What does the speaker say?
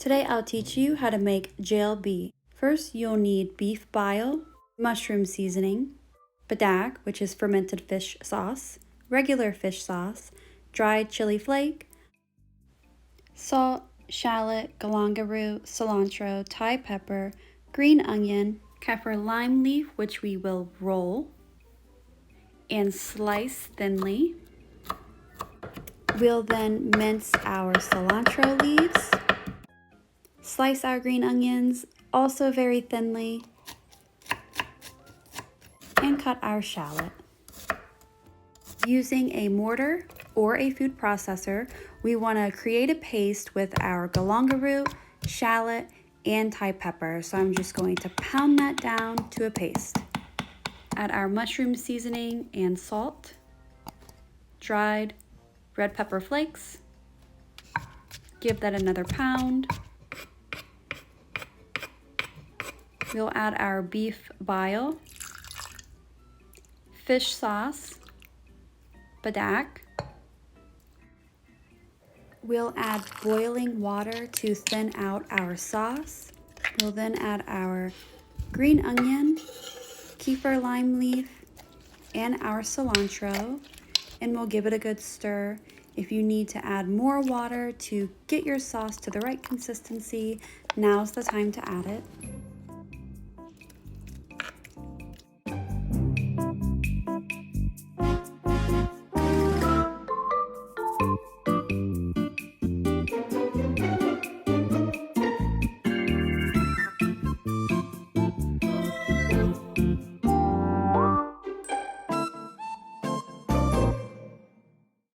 Today I'll teach you how to make JEOW. First, you'll need beef bile, mushroom seasoning, Padaek, which is fermented fish sauce, regular fish sauce, dried chili flake, salt, shallot, galangal root, cilantro, Thai pepper, green onion, Kaffir lime leaf, which we will roll and slice thinly. We'll then mince our cilantro leaves, slice our green onions, also very thinly, and cut our shallot. Using a mortar or a food processor, we want to create a paste with our galangal root, shallot, and Thai pepper. So I'm just going to pound that down to a paste. Add our mushroom seasoning and salt, dried red pepper flakes. Give that another pound. We'll add our beef bile, fish sauce, Padaek. We'll add boiling water to thin out our sauce. We'll then add our green onion, Kaffir lime leaf, and our cilantro, and we'll give it a good stir. If you need to add more water to get your sauce to the right consistency, now's the time to add it.